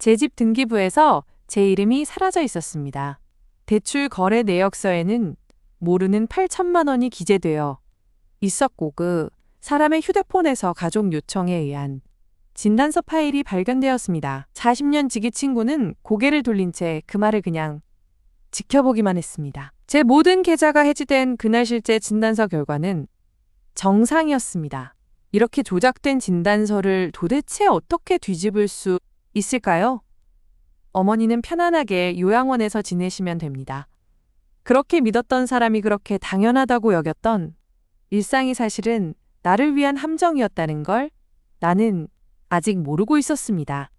제 집 등기부에서 제 이름이 사라져 있었습니다. 대출 거래 내역서에는 모르는 8천만 원이 기재되어 있었고 그 사람의 휴대폰에서 가족 요청에 의한 진단서 파일이 발견되었습니다. 40년 지기 친구는 고개를 돌린 채 그 말을 그냥 지켜보기만 했습니다. 제 모든 계좌가 해지된 그날 실제 진단서 결과는 정상이었습니다. 이렇게 조작된 진단서를 도대체 어떻게 뒤집을 수 있을까요? 어머니는 편안하게 요양원에서 지내시면 됩니다. 그렇게 믿었던 사람이 그렇게 당연하다고 여겼던 일상이 사실은 나를 위한 함정이었다는 걸 나는 아직 모르고 있었습니다.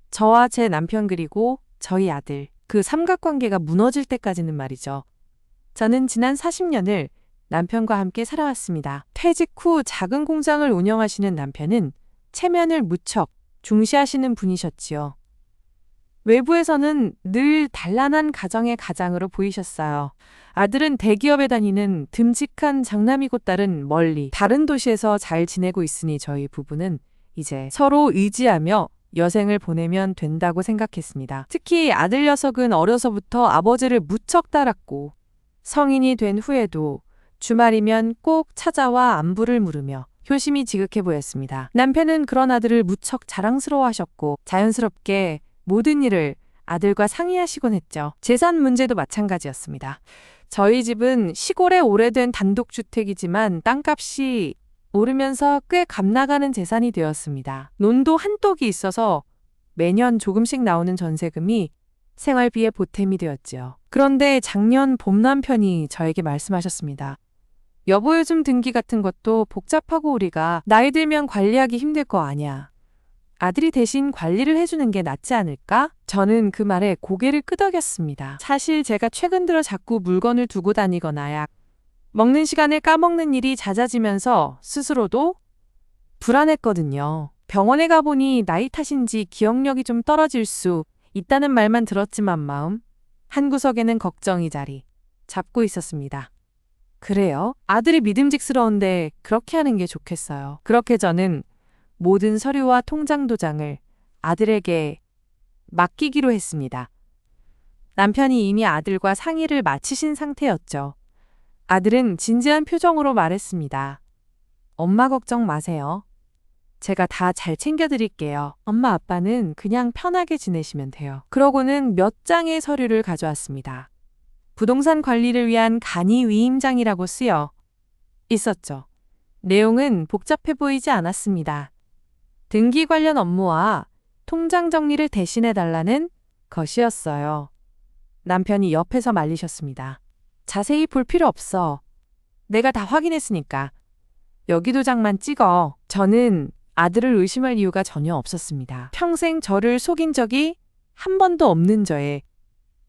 저와 제 남편 그리고 저희 아들, 그 삼각관계가 무너질 때까지는 말이죠. 저는 지난 40년을 남편과 함께 살아왔습니다. 퇴직 후 작은 공장을 운영하시는 남편은 체면을 무척 중시하시는 분이셨지요. 외부에서는 늘 단란한 가정의 가장으로 보이셨어요. 아들은 대기업에 다니는 듬직한 장남이고 딸은 멀리 다른 도시에서 잘 지내고 있으니 저희 부부는 이제 서로 의지하며 여생을 보내면 된다고 생각했습니다. 특히 아들 녀석은 어려서부터 아버지를 무척 따랐고 성인이 된 후에도 주말이면 꼭 찾아와 안부를 물으며 효심이 지극해 보였습니다. 남편은 그런 아들을 무척 자랑스러워하셨고 자연스럽게 모든 일을 아들과 상의하시곤 했죠. 재산 문제도 마찬가지였습니다. 저희 집은 시골에 오래된 단독주택이지만 땅값이 오르면서 꽤 값나가는 재산이 되었습니다. 논도 한 똑이 있어서 매년 조금씩 나오는 전세금이 생활비의 보탬이 되었지요. 그런데 작년 봄 남편이 저에게 말씀하셨습니다. 여보, 요즘 등기 같은 것도 복잡하고 우리가 나이 들면 관리하기 힘들 거 아냐. 아들이 대신 관리를 해주는 게 낫지 않을까? 저는 그 말에 고개를 끄덕였습니다. 사실 제가 최근 들어 자꾸 물건을 두고 다니거나 약 먹는 시간을 까먹는 일이 잦아지면서 스스로도 불안했거든요. 병원에 가보니 나이 탓인지 기억력이 좀 떨어질 수 있다는 말만 들었지만 마음 한구석에는 걱정이 자리 잡고 있었습니다. 그래요? 아들이 믿음직스러운데 그렇게 하는 게 좋겠어요. 그렇게 저는 모든 서류와 통장 도장을 아들에게 맡기기로 했습니다. 남편이 이미 아들과 상의를 마치신 상태였죠. 아들은 진지한 표정으로 말했습니다. 엄마 걱정 마세요. 제가 다 잘 챙겨드릴게요. 엄마 아빠는 그냥 편하게 지내시면 돼요. 그러고는 몇 장의 서류를 가져왔습니다. 부동산 관리를 위한 간이위임장이라고 쓰여 있었죠. 내용은 복잡해 보이지 않았습니다. 등기 관련 업무와 통장 정리를 대신해달라는 것이었어요. 남편이 옆에서 말리셨습니다. 자세히 볼 필요 없어. 내가 다 확인했으니까. 여기 도장만 찍어. 저는 아들을 의심할 이유가 전혀 없었습니다. 평생 저를 속인 적이 한 번도 없는 저의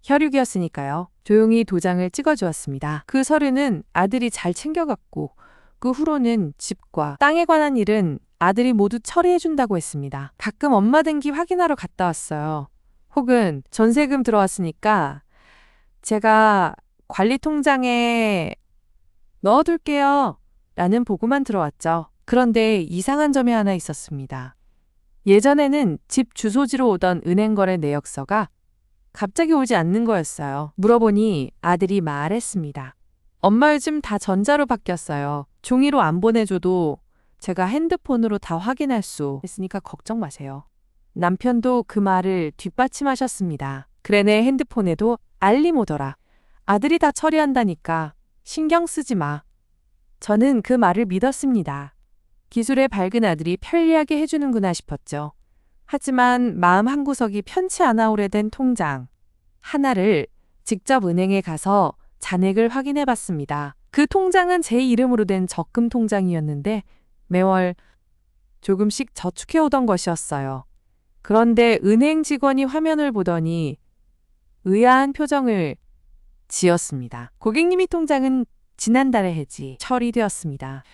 혈육이었으니까요. 조용히 도장을 찍어주었습니다. 그 서류는 아들이 잘 챙겨갔고 그 후로는 집과 땅에 관한 일은 아들이 모두 처리해준다고 했습니다. 가끔 엄마 등기 확인하러 갔다 왔어요. 혹은 전세금 들어왔으니까 제가 관리 통장에 넣어둘게요. 라는 보고만 들어왔죠. 그런데 이상한 점이 하나 있었습니다. 예전에는 집 주소지로 오던 은행거래 내역서가 갑자기 오지 않는 거였어요. 물어보니 아들이 말했습니다. 엄마 요즘 다 전자로 바뀌었어요. 종이로 안 보내줘도 제가 핸드폰으로 다 확인할 수 있으니까 걱정 마세요. 남편도 그 말을 뒷받침하셨습니다. 그래, 내 핸드폰에도 알림 오더라. 아들이 다 처리한다니까 신경 쓰지 마. 저는 그 말을 믿었습니다. 기술의 밝은 아들이 편리하게 해주는구나 싶었죠. 하지만 마음 한구석이 편치 않아 오래된 통장 하나를 직접 은행에 가서 잔액을 확인해 봤습니다. 그 통장은 제 이름으로 된 적금 통장이었는데 매월 조금씩 저축해 오던 것이었어요. 그런데 은행 직원이 화면을 보더니 의아한 표정을 지었습니다. 고객님이 통장은 지난달에 해지 처리되었습니다.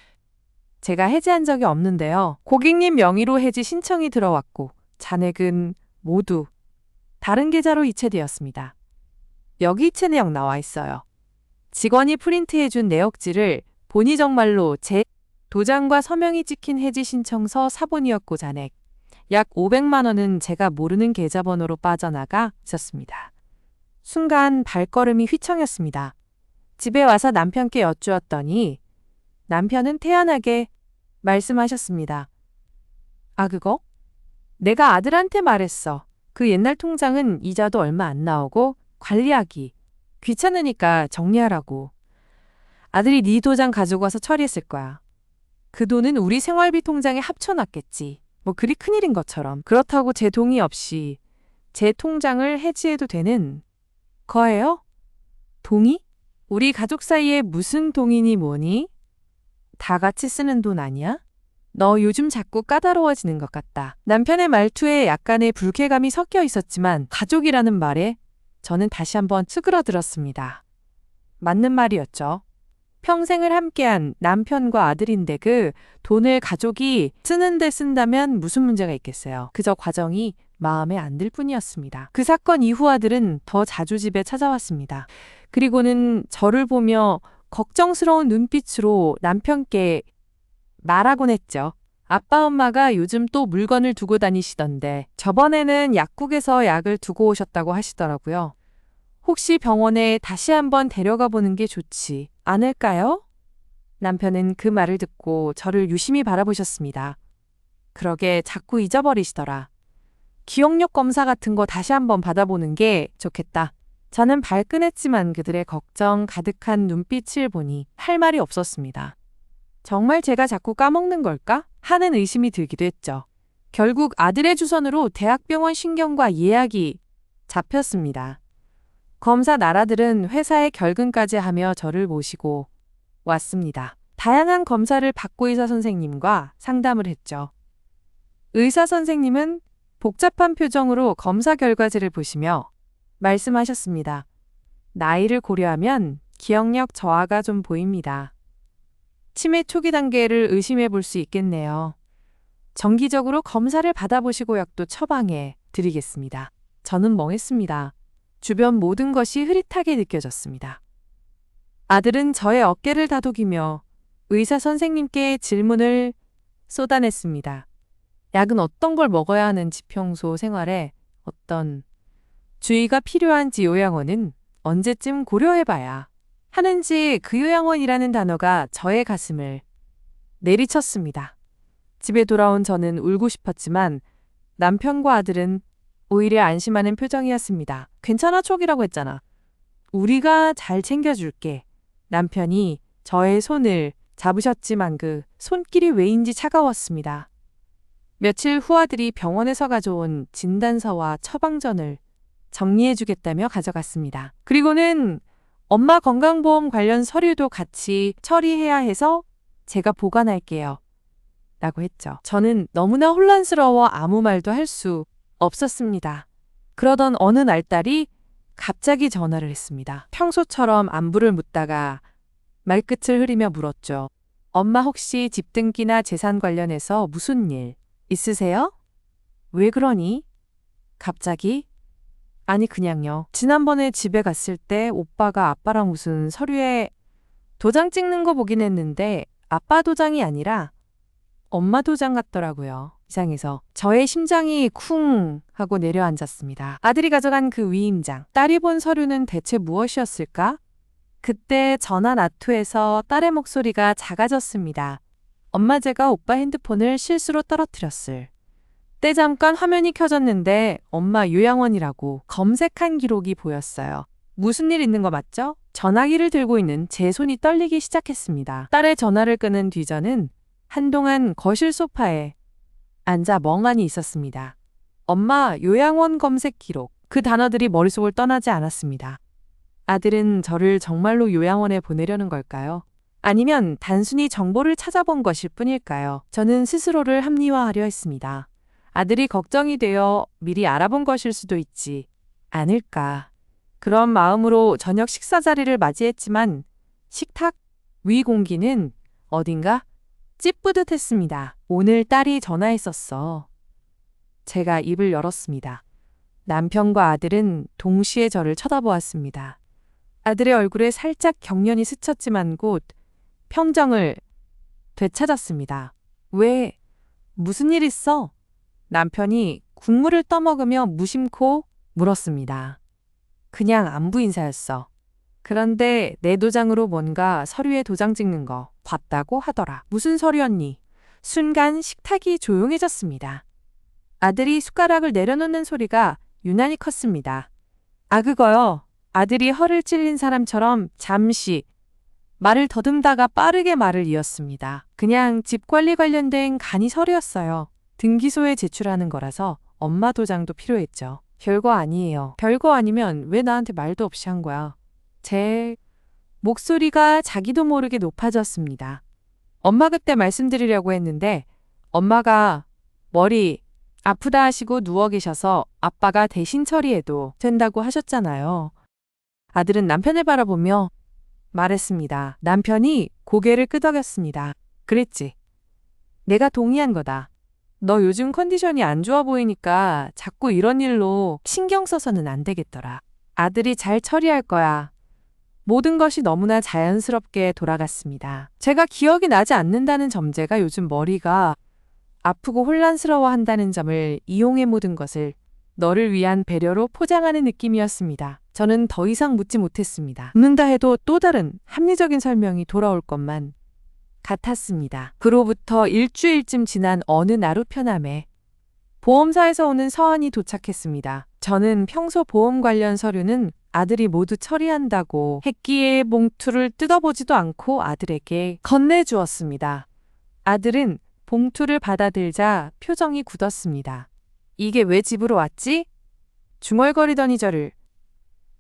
제가 해지한 적이 없는데요. 고객님 명의로 해지 신청이 들어왔고 잔액은 모두 다른 계좌로 이체되었습니다. 여기 이체 내역 나와 있어요. 직원이 프린트해준 내역지를 보니 정말로 제 도장과 서명이 찍힌 해지 신청서 사본이었고 잔액 약 500만 원은 제가 모르는 계좌번호로 빠져나가 있었습니다. 순간 발걸음이 휘청였습니다. 집에 와서 남편께 여쭈었더니 남편은 태연하게 말씀하셨습니다. 아, 그거? 내가 아들한테 말했어. 그 옛날 통장은 이자도 얼마 안 나오고 관리하기 귀찮으니까 정리하라고. 아들이 네 도장 가지고 와서 처리했을 거야. 그 돈은 우리 생활비 통장에 합쳐놨겠지. 뭐 그리 큰일인 것처럼. 그렇다고 제 동의 없이 제 통장을 해지해도 되는 거예요? 동의? 우리 가족 사이에 무슨 동의니 뭐니? 다 같이 쓰는 돈 아니야? 너 요즘 자꾸 까다로워지는 것 같다. 남편의 말투에 약간의 불쾌감이 섞여 있었지만 가족이라는 말에 저는 다시 한번 쭈그러들었습니다. 맞는 말이었죠. 평생을 함께한 남편과 아들인데 그 돈을 가족이 쓰는데 쓴다면 무슨 문제가 있겠어요. 그저 과정이 마음에 안 들 뿐이었습니다. 그 사건 이후 아들은 더 자주 집에 찾아왔습니다. 그리고는 저를 보며 걱정스러운 눈빛으로 남편께 말하곤 했죠. 아빠 엄마가 요즘 또 물건을 두고 다니시던데 저번에는 약국에서 약을 두고 오셨다고 하시더라고요. 혹시 병원에 다시 한번 데려가 보는 게 좋지 않을까요? 남편은 그 말을 듣고 저를 유심히 바라보셨습니다. 그러게 자꾸 잊어버리시더라. 기억력 검사 같은 거 다시 한번 받아보는 게 좋겠다. 저는 발끈했지만 그들의 걱정 가득한 눈빛을 보니 할 말이 없었습니다. 정말 제가 자꾸 까먹는 걸까? 하는 의심이 들기도 했죠. 결국 아들의 주선으로 대학병원 신경과 예약이 잡혔습니다. 검사 나라들은 회사에 결근까지 하며 저를 모시고 왔습니다. 다양한 검사를 받고 의사 선생님과 상담을 했죠. 의사 선생님은 복잡한 표정으로 검사 결과지를 보시며 말씀하셨습니다. 나이를 고려하면 기억력 저하가 좀 보입니다. 치매 초기 단계를 의심해 볼 수 있겠네요. 정기적으로 검사를 받아보시고 약도 처방해 드리겠습니다. 저는 멍했습니다. 주변 모든 것이 흐릿하게 느껴졌습니다. 아들은 저의 어깨를 다독이며 의사 선생님께 질문을 쏟아냈습니다. 약은 어떤 걸 먹어야 하는지 평소 생활에 어떤 주의가 필요한지 요양원은 언제쯤 고려해봐야 하는지 그 요양원이라는 단어가 저의 가슴을 내리쳤습니다. 집에 돌아온 저는 울고 싶었지만 남편과 아들은 오히려 안심하는 표정이었습니다. 괜찮아, 촉이라고 했잖아. 우리가 잘 챙겨줄게. 남편이 저의 손을 잡으셨지만 그 손길이 왜인지 차가웠습니다. 며칠 후 아들이 병원에서 가져온 진단서와 처방전을 정리해주겠다며 가져갔습니다. 그리고는 엄마 건강보험 관련 서류도 같이 처리해야 해서 제가 보관할게요. 라고 했죠. 저는 너무나 혼란스러워 아무 말도 할 수 없었습니다. 그러던 어느 날 딸이 갑자기 전화를 했습니다. 평소처럼 안부를 묻다가 말끝을 흐리며 물었죠. 엄마 혹시 집 등기나 재산 관련해서 무슨 일 있으세요? 왜 그러니? 갑자기? 아니 그냥요. 지난번에 집에 갔을 때 오빠가 아빠랑 무슨 서류에 도장 찍는 거 보긴 했는데 아빠 도장이 아니라 엄마 도장 같더라고요. 이상해서 저의 심장이 쿵 하고 내려앉았습니다. 아들이 가져간 그 위임장, 딸이 본 서류는 대체 무엇이었을까? 그때 전화 나투에서 딸의 목소리가 작아졌습니다. 엄마 제가 오빠 핸드폰을 실수로 떨어뜨렸을 때 잠깐 화면이 켜졌는데 엄마 요양원이라고 검색한 기록이 보였어요. 무슨 일 있는 거 맞죠? 전화기를 들고 있는 제 손이 떨리기 시작했습니다. 딸의 전화를 끄는 뒤 저는 한동안 거실 소파에 앉아 멍하니 있었습니다. 엄마 요양원 검색 기록. 그 단어들이 머릿속을 떠나지 않았습니다. 아들은 저를 정말로 요양원에 보내려는 걸까요? 아니면 단순히 정보를 찾아본 것일 뿐일까요? 저는 스스로를 합리화하려 했습니다. 아들이 걱정이 되어 미리 알아본 것일 수도 있지 않을까. 그런 마음으로 저녁 식사 자리를 맞이했지만 식탁 위 공기는 어딘가 찌뿌듯했습니다. 오늘 딸이 전화했었어. 제가 입을 열었습니다. 남편과 아들은 동시에 저를 쳐다보았습니다. 아들의 얼굴에 살짝 경련이 스쳤지만 곧 평정을 되찾았습니다. 왜? 무슨 일 있어? 남편이 국물을 떠먹으며 무심코 물었습니다. 그냥 안부 인사였어. 그런데 내 도장으로 뭔가 서류에 도장 찍는 거 봤다고 하더라. 무슨 서류였니? 순간 식탁이 조용해졌습니다. 아들이 숟가락을 내려놓는 소리가 유난히 컸습니다. 아, 그거요. 아들이 허를 찔린 사람처럼 잠시 말을 더듬다가 빠르게 말을 이었습니다. 그냥 집 관리 관련된 간이 서류였어요. 등기소에 제출하는 거라서 엄마 도장도 필요했죠. 별거 아니에요. 별거 아니면 왜 나한테 말도 없이 한 거야? 제 목소리가 자기도 모르게 높아졌습니다. 엄마 그때 말씀드리려고 했는데 엄마가 머리 아프다 하시고 누워 계셔서 아빠가 대신 처리해도 된다고 하셨잖아요. 아들은 남편을 바라보며 말했습니다. 남편이 고개를 끄덕였습니다. 그랬지. 내가 동의한 거다. 너 요즘 컨디션이 안 좋아 보이니까 자꾸 이런 일로 신경 써서는 안 되겠더라. 아들이 잘 처리할 거야. 모든 것이 너무나 자연스럽게 돌아갔습니다. 제가 기억이 나지 않는다는 점제가 요즘 머리가 아프고 혼란스러워한다는 점을 이용해 모든 것을 너를 위한 배려로 포장하는 느낌이었습니다. 저는 더 이상 묻지 못했습니다. 묻는다 해도 또 다른 합리적인 설명이 돌아올 것만 같았습니다. 그로부터 일주일쯤 지난 어느 날 우편함에 보험사에서 오는 서한이 도착했습니다. 저는 평소 보험 관련 서류는 아들이 모두 처리한다고 했기에 봉투를 뜯어보지도 않고 아들에게 건네주었습니다. 아들은 봉투를 받아들자 표정이 굳었습니다. 이게 왜 집으로 왔지? 중얼거리더니 저를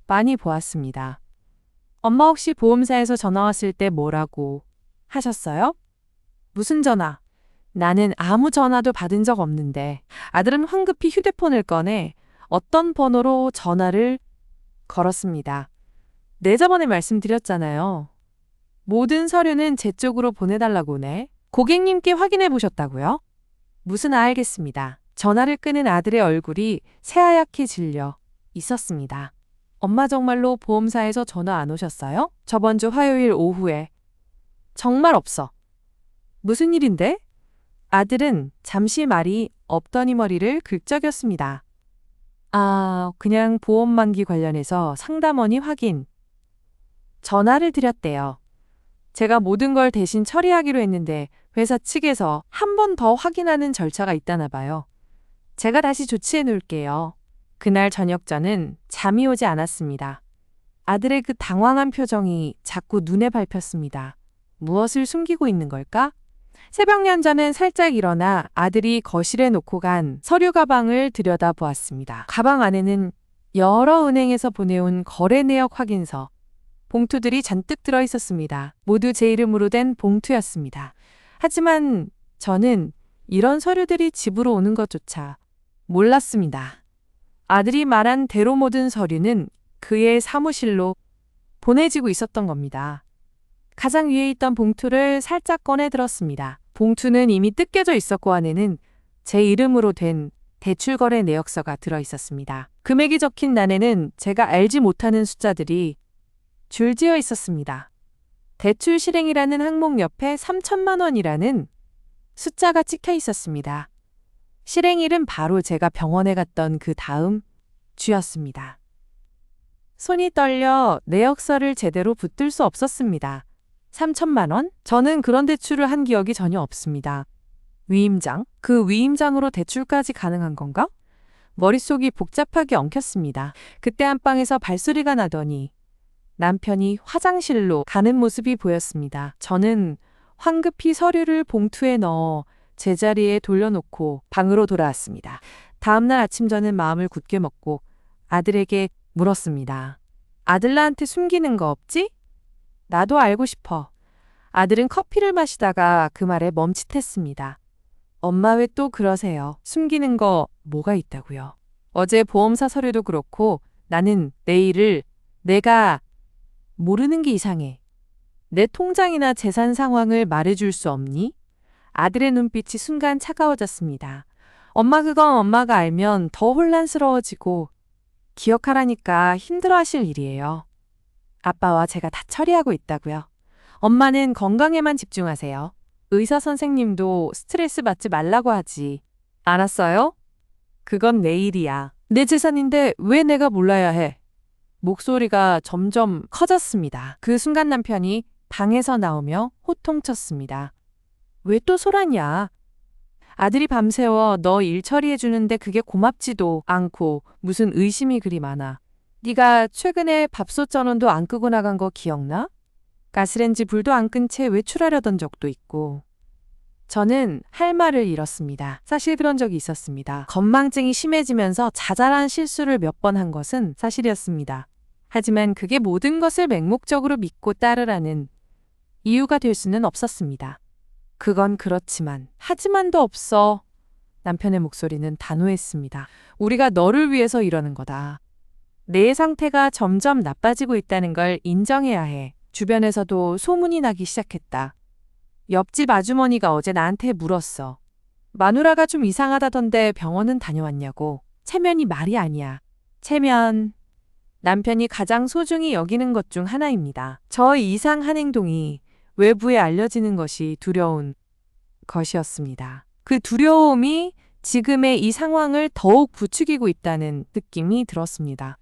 많이 보았습니다. 엄마 혹시 보험사에서 전화 왔을 때 뭐라고 하셨어요? 무슨 전화? 나는 아무 전화도 받은 적 없는데. 아들은 황급히 휴대폰을 꺼내 어떤 번호로 전화를 걸었습니다. 네, 저번에 말씀드렸잖아요. 모든 서류는 제 쪽으로 보내달라고네. 고객님께 확인해 보셨다고요? 무슨 알겠습니다. 전화를 끄는 아들의 얼굴이 새하얗게 질려 있었습니다. 엄마 정말로 보험사에서 전화 안 오셨어요? 저번 주 화요일 오후에. 정말 없어. 무슨 일인데? 아들은 잠시 말이 없더니 머리를 긁적였습니다. 아, 그냥 보험 만기 관련해서 상담원이 확인. 전화를 드렸대요. 제가 모든 걸 대신 처리하기로 했는데 회사 측에서 한 번 더 확인하는 절차가 있다나 봐요. 제가 다시 조치해 놓을게요. 그날 저녁 저는 잠이 오지 않았습니다. 아들의 그 당황한 표정이 자꾸 눈에 밟혔습니다. 무엇을 숨기고 있는 걸까? 새벽 연전은 살짝 일어나 아들이 거실에 놓고 간 서류 가방을 들여다보았습니다. 가방 안에는 여러 은행에서 보내온 거래 내역 확인서, 봉투들이 잔뜩 들어 있었습니다. 모두 제 이름으로 된 봉투였습니다. 하지만 저는 이런 서류들이 집으로 오는 것조차 몰랐습니다. 아들이 말한 대로 모든 서류는 그의 사무실로 보내지고 있었던 겁니다. 가장 위에 있던 봉투를 살짝 꺼내 들었습니다. 봉투는 이미 뜯겨져 있었고 안에는 제 이름으로 된 대출거래 내역서가 들어 있었습니다. 금액이 적힌 난에는 제가 알지 못하는 숫자들이 줄지어 있었습니다. 대출 실행이라는 항목 옆에 3천만 원이라는 숫자가 찍혀 있었습니다. 실행일은 바로 제가 병원에 갔던 그 다음 주였습니다. 손이 떨려 내역서를 제대로 붙들 수 없었습니다. 3천만 원? 저는 그런 대출을 한 기억이 전혀 없습니다. 위임장? 그 위임장으로 대출까지 가능한 건가? 머릿속이 복잡하게 엉켰습니다. 그때 안방에서 발소리가 나더니 남편이 화장실로 가는 모습이 보였습니다. 저는 황급히 서류를 봉투에 넣어 제자리에 돌려놓고 방으로 돌아왔습니다. 다음날 아침 저는 마음을 굳게 먹고 아들에게 물었습니다. 아들 나한테 숨기는 거 없지? 나도 알고 싶어. 아들은 커피를 마시다가 그 말에 멈칫했습니다. 엄마 왜 또 그러세요? 숨기는 거 뭐가 있다고요? 어제 보험사 서류도 그렇고 나는 내일을 내가 모르는 게 이상해. 내 통장이나 재산 상황을 말해줄 수 없니? 아들의 눈빛이 순간 차가워졌습니다. 엄마 그건 엄마가 알면 더 혼란스러워지고 기억하라니까 힘들어하실 일이에요. 아빠와 제가 다 처리하고 있다고요. 엄마는 건강에만 집중하세요. 의사 선생님도 스트레스 받지 말라고 하지. 알았어요? 그건 내 일이야. 내 재산인데 왜 내가 몰라야 해? 목소리가 점점 커졌습니다. 그 순간 남편이 방에서 나오며 호통쳤습니다. 왜 또 소란이야? 아들이 밤새워 너 일 처리해 주는데 그게 고맙지도 않고 무슨 의심이 그리 많아. 네가 최근에 밥솥 전원도 안 끄고 나간 거 기억나? 가스렌지 불도 안 끈 채 외출하려던 적도 있고. 저는 할 말을 잃었습니다. 사실 그런 적이 있었습니다. 건망증이 심해지면서 자잘한 실수를 몇 번 한 것은 사실이었습니다. 하지만 그게 모든 것을 맹목적으로 믿고 따르라는 이유가 될 수는 없었습니다. 그건 그렇지만, 하지만도 없어. 남편의 목소리는 단호했습니다. 우리가 너를 위해서 이러는 거다. 내 상태가 점점 나빠지고 있다는 걸 인정해야 해. 주변에서도 소문이 나기 시작했다. 옆집 아주머니가 어제 나한테 물었어. 마누라가 좀 이상하다던데 병원은 다녀왔냐고. 체면이 말이 아니야. 체면. 남편이 가장 소중히 여기는 것 중 하나입니다. 저 이상한 행동이 외부에 알려지는 것이 두려운 것이었습니다. 그 두려움이 지금의 이 상황을 더욱 부추기고 있다는 느낌이 들었습니다.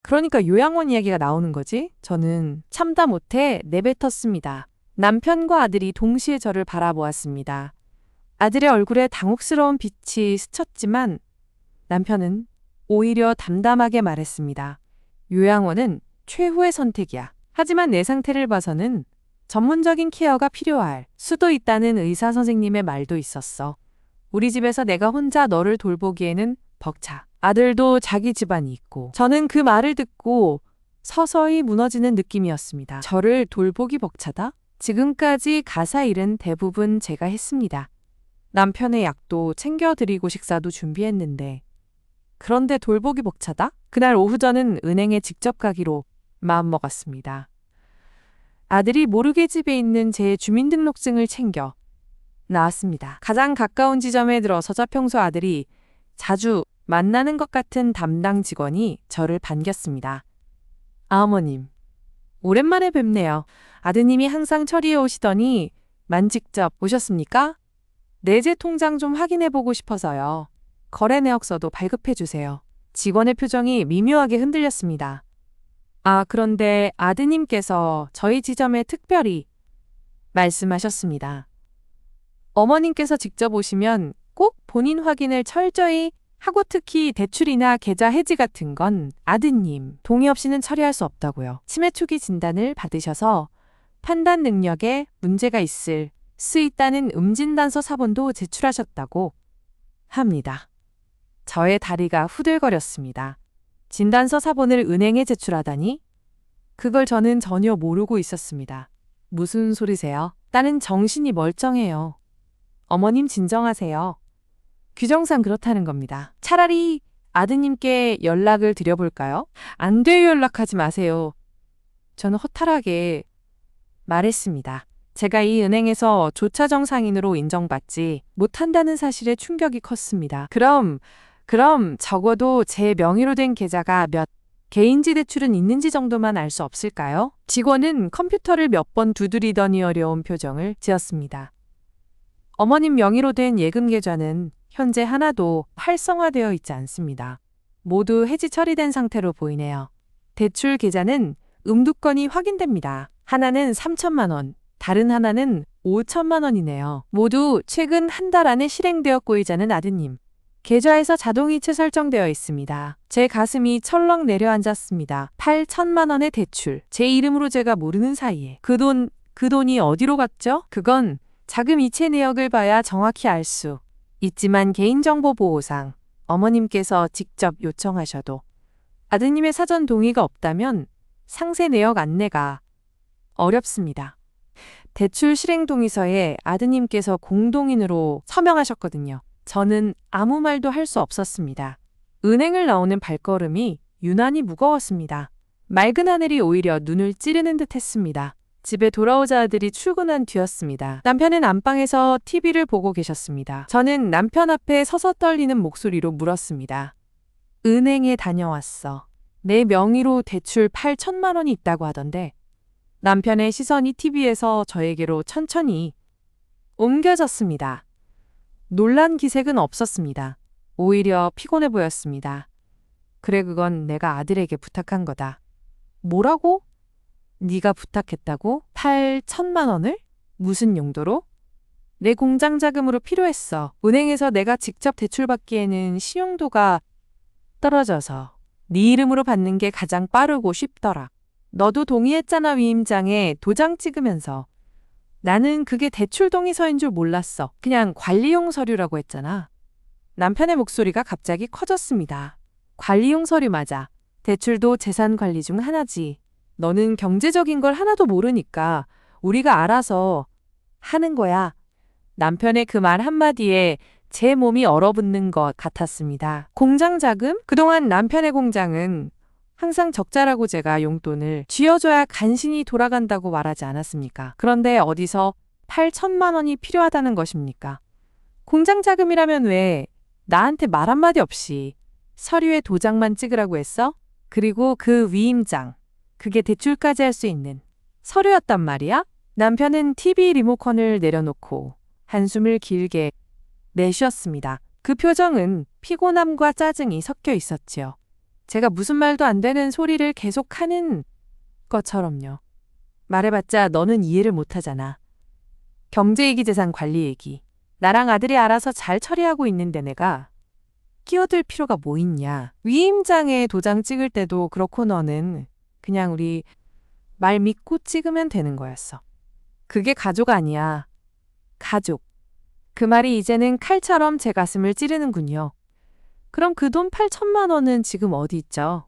그러니까 요양원 이야기가 나오는 거지? 저는 참다 못해 내뱉었습니다. 남편과 아들이 동시에 저를 바라보았습니다. 아들의 얼굴에 당혹스러운 빛이 스쳤지만 남편은 오히려 담담하게 말했습니다. 요양원은 최후의 선택이야. 하지만 내 상태를 봐서는 전문적인 케어가 필요할 수도 있다는 의사 선생님의 말도 있었어. 우리 집에서 내가 혼자 너를 돌보기에는 벅차. 아들도 자기 집안이 있고. 저는 그 말을 듣고 서서히 무너지는 느낌이었습니다. 저를 돌보기 벅차다? 지금까지 가사 일은 대부분 제가 했습니다. 남편의 약도 챙겨드리고 식사도 준비했는데. 그런데 돌보기 벅차다? 그날 오후 저는 은행에 직접 가기로 마음먹었습니다. 아들이 모르게 집에 있는 제 주민등록증을 챙겨 나왔습니다. 가장 가까운 지점에 들어서자 평소 아들이 자주 만나는 것 같은 담당 직원이 저를 반겼습니다. 어머님, 오랜만에 뵙네요. 아드님이 항상 처리해 오시더니 만 직접 오셨습니까? 내재 통장 좀 확인해 보고 싶어서요. 거래 내역서도 발급해 주세요. 직원의 표정이 미묘하게 흔들렸습니다. 아, 그런데 아드님께서 저희 지점에 특별히 말씀하셨습니다. 어머님께서 직접 오시면 꼭 본인 확인을 철저히 하고 특히 대출이나 계좌 해지 같은 건 아드님 동의 없이는 처리할 수 없다고요. 치매 초기 진단을 받으셔서 판단 능력에 문제가 있을 수 있다는 음진단서 사본도 제출하셨다고 합니다. 저의 다리가 후들거렸습니다. 진단서 사본을 은행에 제출하다니? 그걸 저는 전혀 모르고 있었습니다. 무슨 소리세요? 딸은 정신이 멀쩡해요. 어머님 진정하세요. 규정상 그렇다는 겁니다. 차라리 아드님께 연락을 드려볼까요? 안 돼요, 연락하지 마세요. 저는 허탈하게 말했습니다. 제가 이 은행에서 조차 정상인으로 인정받지 못한다는 사실에 충격이 컸습니다. 그럼 적어도 제 명의로 된 계좌가 몇 개인지 대출은 있는지 정도만 알 수 없을까요? 직원은 컴퓨터를 몇 번 두드리더니 어려운 표정을 지었습니다. 어머님 명의로 된 예금 계좌는 현재 하나도 활성화되어 있지 않습니다. 모두 해지 처리된 상태로 보이네요. 대출 계좌는 음두건이 확인됩니다. 하나는 3천만 원, 다른 하나는 5천만 원이네요. 모두 최근 한 달 안에 실행되었고 이자는 아드님 계좌에서 자동이체 설정되어 있습니다. 제 가슴이 철렁 내려앉았습니다. 8천만 원의 대출. 제 이름으로 제가 모르는 사이에. 그 돈이 어디로 갔죠? 그건 자금 이체 내역을 봐야 정확히 알 수 있지만 개인정보 보호상 어머님께서 직접 요청하셔도 아드님의 사전 동의가 없다면 상세 내역 안내가 어렵습니다. 대출 실행 동의서에 아드님께서 공동인으로 서명하셨거든요. 저는 아무 말도 할 수 없었습니다. 은행을 나오는 발걸음이 유난히 무거웠습니다. 맑은 하늘이 오히려 눈을 찌르는 듯 했습니다. 집에 돌아오자 아들이 출근한 뒤였습니다. 남편은 안방에서 TV를 보고 계셨습니다. 저는 남편 앞에 서서 떨리는 목소리로 물었습니다. 은행에 다녀왔어. 내 명의로 대출 8천만 원이 있다고 하던데. 남편의 시선이 TV에서 저에게로 천천히 옮겨졌습니다. 놀란 기색은 없었습니다. 오히려 피곤해 보였습니다. 그래, 그건 내가 아들에게 부탁한 거다. 뭐라고? 네가 부탁했다고? 8천만 원을? 무슨 용도로? 내 공장 자금으로 필요했어. 은행에서 내가 직접 대출받기에는信用도가 떨어져서 네 이름으로 받는 게 가장 빠르고 쉽더라. 너도 동의했잖아, 위임장에 도장 찍으면서. 나는 그게 대출 동의서인 줄 몰랐어. 그냥 관리용 서류라고 했잖아. 남편의 목소리가 갑자기 커졌습니다. 관리용 서류 맞아. 대출도 재산 관리 중 하나지. 너는 경제적인 걸 하나도 모르니까 우리가 알아서 하는 거야. 남편의 그 말 한마디에 제 몸이 얼어붙는 것 같았습니다. 공장 자금? 그동안 남편의 공장은 항상 적자라고 제가 용돈을 쥐어줘야 간신히 돌아간다고 말하지 않았습니까? 그런데 어디서 8천만 원이 필요하다는 것입니까? 공장 자금이라면 왜 나한테 말 한마디 없이 서류에 도장만 찍으라고 했어? 그리고 그 위임장, 그게 대출까지 할 수 있는 서류였단 말이야? 남편은 TV 리모컨을 내려놓고 한숨을 길게 내쉬었습니다. 그 표정은 피곤함과 짜증이 섞여 있었지요. 제가 무슨 말도 안 되는 소리를 계속하는 것처럼요. 말해봤자 너는 이해를 못하잖아. 경제이기 재산 관리 얘기. 나랑 아들이 알아서 잘 처리하고 있는데 내가 끼어들 필요가 뭐 있냐. 위임장에 도장 찍을 때도 그렇고 너는 그냥 우리 말 믿고 찍으면 되는 거였어. 그게 가족 아니야. 가족. 그 말이 이제는 칼처럼 제 가슴을 찌르는군요. 그럼 그 돈 8천만 원은 지금 어디 있죠?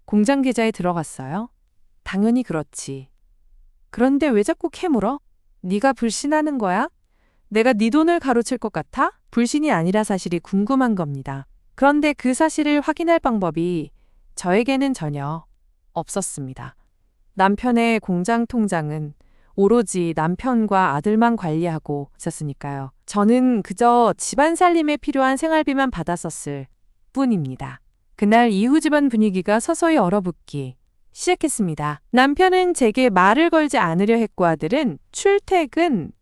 공장 계좌에 들어갔어요? 당연히 그렇지. 그런데 왜 자꾸 캐물어? 네가 불신하는 거야? 내가 네 돈을 가로챌 것 같아? 불신이 아니라 사실이 궁금한 겁니다. 그런데 그 사실을 확인할 방법이 저에게는 전혀 없었습니다. 남편의 공장 통장은 오로지 남편과 아들만 관리하고 있었으니까요. 저는 그저 집안 살림에 필요한 생활비만 받았었을 뿐입니다. 그날 이후 집안 분위기가 서서히 얼어붙기 시작했습니다. 남편은 제게 말을 걸지 않으려 했고 아들은 출퇴근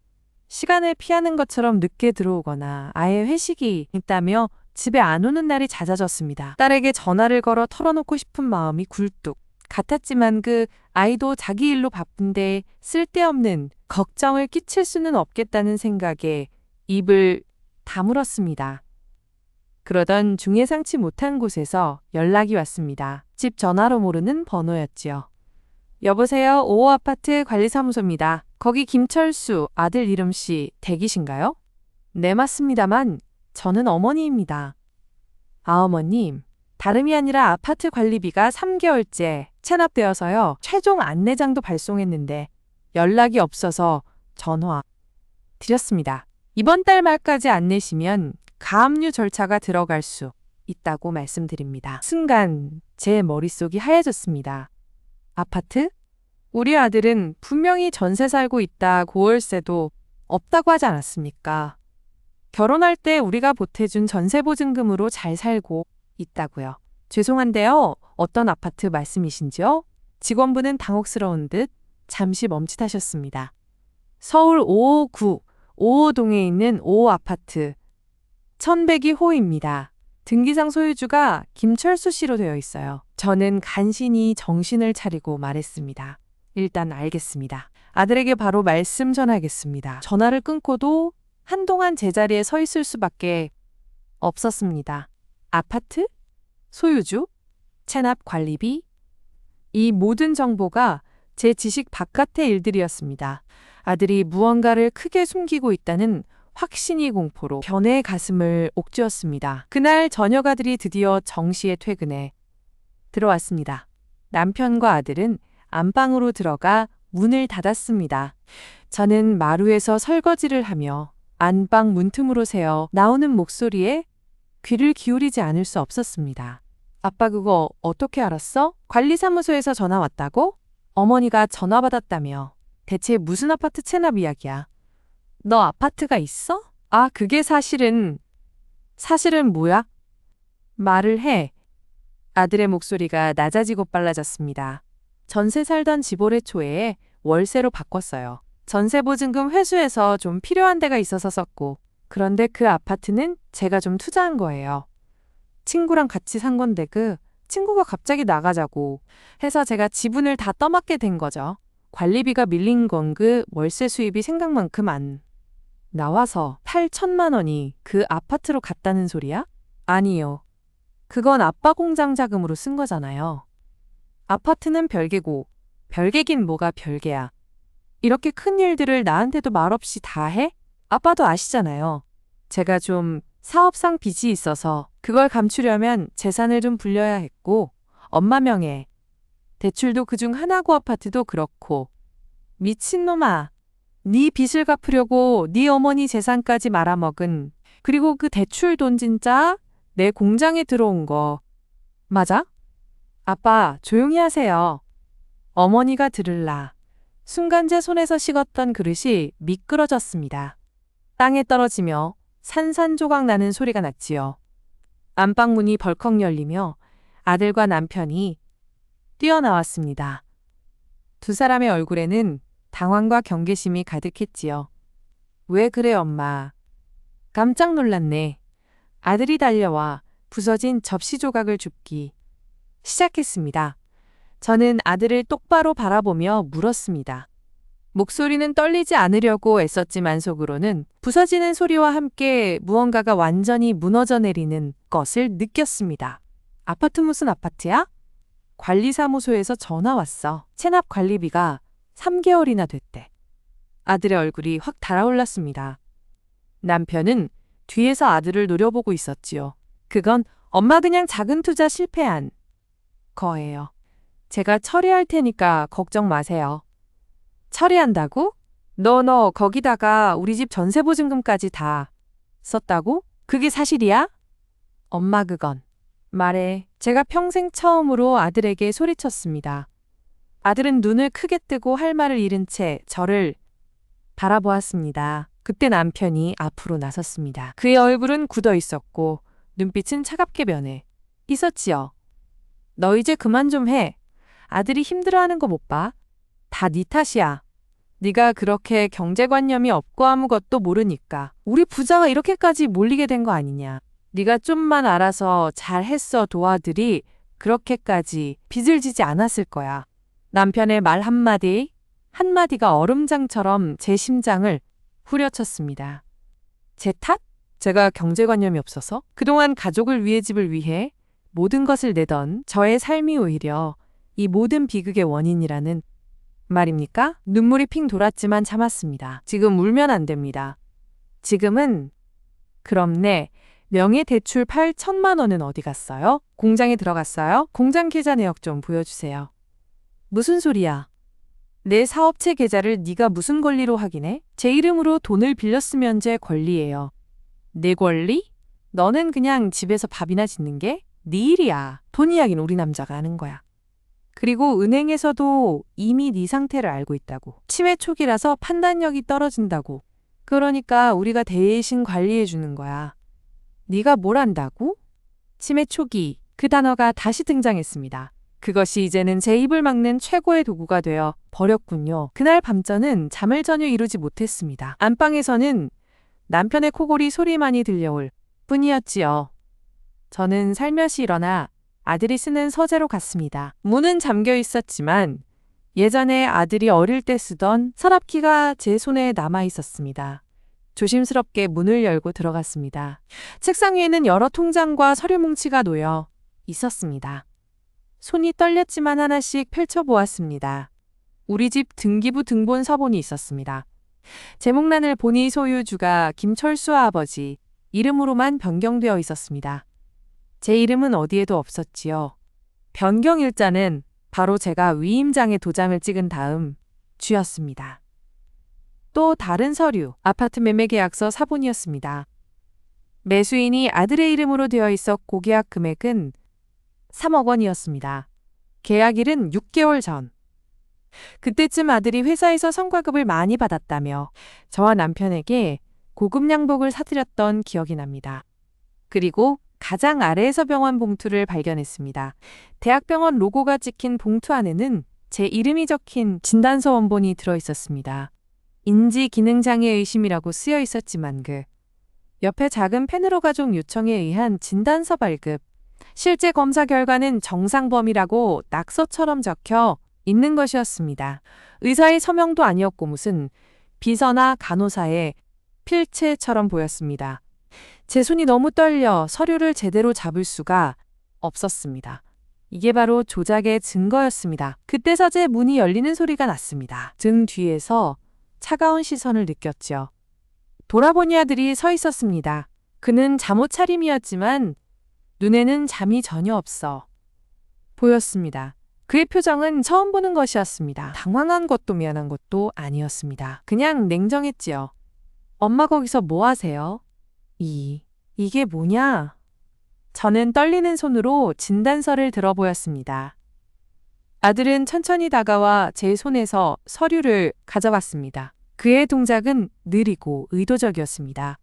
시간을 피하는 것처럼 늦게 들어오거나 아예 회식이 있다며 집에 안 오는 날이 잦아졌습니다. 딸에게 전화를 걸어 털어놓고 싶은 마음이 굴뚝 같았지만 그 아이도 자기 일로 바쁜데 쓸데없는 걱정을 끼칠 수는 없겠다는 생각에 입을 다물었습니다. 그러던 중에 상치 못한 곳에서 연락이 왔습니다. 집 전화로 모르는 번호였지요. 여보세요, 5호 아파트 관리사무소입니다. 거기 김철수 아들 이름 씨 댁이신가요? 네, 맞습니다만 저는 어머니입니다. 아, 어머님. 다름이 아니라 아파트 관리비가 3개월째 체납되어서요. 최종 안내장도 발송했는데 연락이 없어서 전화 드렸습니다. 이번 달 말까지 안 내시면 가압류 절차가 들어갈 수 있다고 말씀드립니다. 순간 제 머릿속이 하얘졌습니다. 아파트? 우리 아들은 분명히 전세 살고 있다 고월세도 없다고 하지 않았습니까? 결혼할 때 우리가 보태준 전세보증금으로 잘 살고 있다고요. 죄송한데요. 어떤 아파트 말씀이신지요? 직원분은 당혹스러운 듯 잠시 멈칫하셨습니다. 서울 559 5호동에 있는 5호 아파트 1102호입니다. 등기상 소유주가 김철수 씨로 되어 있어요. 저는 간신히 정신을 차리고 말했습니다. 일단 알겠습니다. 아들에게 바로 말씀 전하겠습니다. 전화를 끊고도 한동안 제자리에 서 있을 수밖에 없었습니다. 아파트? 소유주? 체납 관리비? 이 모든 정보가 제 지식 바깥의 일들이었습니다. 아들이 무언가를 크게 숨기고 있다는 확신이 공포로 견해의 가슴을 옥죄었습니다. 그날 저녁 아들이 드디어 정시에 퇴근해 들어왔습니다. 남편과 아들은 안방으로 들어가 문을 닫았습니다. 저는 마루에서 설거지를 하며 안방 문틈으로 새어 나오는 목소리에 귀를 기울이지 않을 수 없었습니다. 아빠 그거 어떻게 알았어? 관리사무소에서 전화 왔다고? 어머니가 전화 받았다며. 대체 무슨 아파트 체납 이야기야? 너 아파트가 있어? 아, 그게 사실은 뭐야? 말을 해. 아들의 목소리가 낮아지고 빨라졌습니다. 전세 살던 집 올해 초에 월세로 바꿨어요. 전세보증금 회수해서 좀 필요한 데가 있어서 썼고, 그런데 그 아파트는 제가 좀 투자한 거예요. 친구랑 같이 산 건데 친구가 갑자기 나가자고 해서 제가 지분을 다 떠맡게 된 거죠. 관리비가 밀린 건 월세 수입이 생각만큼 안 나와서 8천만 원이 그 아파트로 갔다는 소리야? 아니요. 그건 아빠 공장 자금으로 쓴 거잖아요. 아파트는 별개고 별개긴 뭐가 별개야. 이렇게 큰 일들을 나한테도 말없이 다 해? 아빠도 아시잖아요. 제가 좀 사업상 빚이 있어서 그걸 감추려면 재산을 좀 불려야 했고 엄마 명의 대출도 그중 하나고 아파트도 그렇고 미친놈아. 네 빚을 갚으려고 네 어머니 재산까지 말아먹은 그리고 그 대출 돈 진짜 내 공장에 들어온 거 맞아? 아빠 조용히 하세요. 어머니가 들을라. 순간 제 손에서 식었던 그릇이 미끄러졌습니다. 땅에 떨어지며 산산조각 나는 소리가 났지요. 안방문이 벌컥 열리며 아들과 남편이 뛰어나왔습니다. 두 사람의 얼굴에는 당황과 경계심이 가득했지요. 왜 그래 엄마? 깜짝 놀랐네. 아들이 달려와 부서진 접시 조각을 줍기 시작했습니다. 저는 아들을 똑바로 바라보며 물었습니다. 목소리는 떨리지 않으려고 애썼지만 속으로는 부서지는 소리와 함께 무언가가 완전히 무너져 내리는 것을 느꼈습니다. 아파트 무슨 아파트야? 관리사무소에서 전화 왔어. 체납 관리비가 3개월이나 됐대. 아들의 얼굴이 확 달아올랐습니다. 남편은 뒤에서 아들을 노려보고 있었지요. 그건 엄마 그냥 작은 투자 실패한 거예요. 제가 처리할 테니까 걱정 마세요. 처리한다고? 너 거기다가 우리 집 전세보증금까지 다 썼다고? 그게 사실이야? 엄마 그건 말해. 제가 평생 처음으로 아들에게 소리쳤습니다. 아들은 눈을 크게 뜨고 할 말을 잃은 채 저를 바라보았습니다. 그때 남편이 앞으로 나섰습니다. 그의 얼굴은 굳어 있었고 눈빛은 차갑게 변해 있었지요. 너 이제 그만 좀 해. 아들이 힘들어하는 거 못 봐? 다 네 탓이야. 네가 그렇게 경제관념이 없고 아무것도 모르니까 우리 부자가 이렇게까지 몰리게 된 거 아니냐. 네가 좀만 알아서 잘했어 도아들이 그렇게까지 빚을 지지 않았을 거야. 남편의 말 한마디가 얼음장처럼 제 심장을 후려쳤습니다. 제 탓? 제가 경제관념이 없어서? 그동안 가족을 위해 집을 위해 모든 것을 내던 저의 삶이 오히려 이 모든 비극의 원인이라는 말입니까? 눈물이 핑 돌았지만 참았습니다. 지금 울면 안 됩니다. 지금은 그럼 내 명예대출 8천만 원은 어디 갔어요? 공장에 들어갔어요? 공장 계좌 내역 좀 보여주세요. 무슨 소리야? 내 사업체 계좌를 네가 무슨 권리로 확인해? 제 이름으로 돈을 빌렸으면 제 권리예요. 내 권리? 너는 그냥 집에서 밥이나 짓는 게 네 일이야. 돈 이야기는 우리 남자가 하는 거야. 그리고 은행에서도 이미 네 상태를 알고 있다고. 치매 초기라서 판단력이 떨어진다고. 그러니까 우리가 대신 관리해 주는 거야. 네가 뭘 안다고? 치매 초기, 그 단어가 다시 등장했습니다. 그것이 이제는 제 입을 막는 최고의 도구가 되어 버렸군요. 그날 밤 저는 잠을 전혀 이루지 못했습니다. 안방에서는 남편의 코골이 소리만이 들려올 뿐이었지요. 저는 살며시 일어나 아들이 쓰는 서재로 갔습니다. 문은 잠겨 있었지만 예전에 아들이 어릴 때 쓰던 서랍키가 제 손에 남아 있었습니다. 조심스럽게 문을 열고 들어갔습니다. 책상 위에는 여러 통장과 서류 뭉치가 놓여 있었습니다. 손이 떨렸지만 하나씩 펼쳐보았습니다. 우리 집 등기부 등본 서본이 있었습니다. 제목란을 보니 소유주가 김철수와 아버지 이름으로만 변경되어 있었습니다. 제 이름은 어디에도 없었지요. 변경일자는 바로 제가 위임장에 도장을 찍은 다음 주였습니다. 또 다른 서류, 아파트 매매 계약서 사본이었습니다. 매수인이 아들의 이름으로 되어 있었고 계약 금액은 3억 원이었습니다. 계약일은 6개월 전. 그때쯤 아들이 회사에서 성과급을 많이 받았다며 저와 남편에게 고급 양복을 사드렸던 기억이 납니다. 그리고 가장 아래에서 병원 봉투를 발견했습니다. 대학병원 로고가 찍힌 봉투 안에는 제 이름이 적힌 진단서 원본이 들어있었습니다. 인지기능장애 의심이라고 쓰여 있었지만 옆에 작은 펜으로 가족 요청에 의한 진단서 발급 실제 검사 결과는 정상범위라고 낙서처럼 적혀 있는 것이었습니다. 의사의 서명도 아니었고 무슨 비서나 간호사의 필체처럼 보였습니다. 제 손이 너무 떨려 서류를 제대로 잡을 수가 없었습니다. 이게 바로 조작의 증거였습니다. 그때 서재 문이 열리는 소리가 났습니다. 등 뒤에서 차가운 시선을 느꼈죠. 돌아보니 아들이 서 있었습니다. 그는 잠옷 차림이었지만 눈에는 잠이 전혀 없어 보였습니다. 그의 표정은 처음 보는 것이었습니다. 당황한 것도 미안한 것도 아니었습니다. 그냥 냉정했지요. 엄마 거기서 뭐 하세요? 이게 뭐냐? 저는 떨리는 손으로 진단서를 들어보였습니다. 아들은 천천히 다가와 제 손에서 서류를 가져갔습니다. 그의 동작은 느리고 의도적이었습니다.